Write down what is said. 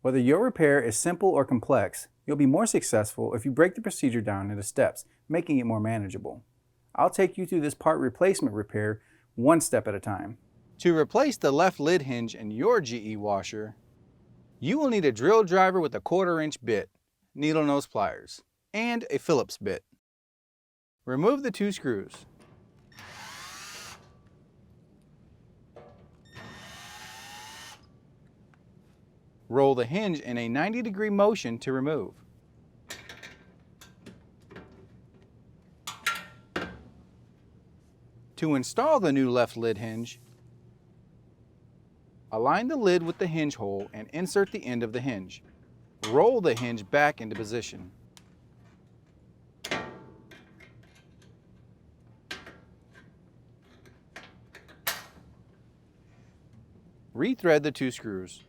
Whether your repair is simple or complex, you'll be more successful if you break the procedure down into steps, making it more manageable. I'll take you through this part replacement repair one step at a time. To replace the left lid hinge in your GE washer, you will need a drill driver with a 1/4-inch bit, needle nose pliers, and a Phillips bit. Remove the 2 screws. Roll the hinge in a 90-degree motion to remove. To install the new left lid hinge, align the lid with the hinge hole and insert the end of the hinge. Roll the hinge back into position. Rethread the 2 screws.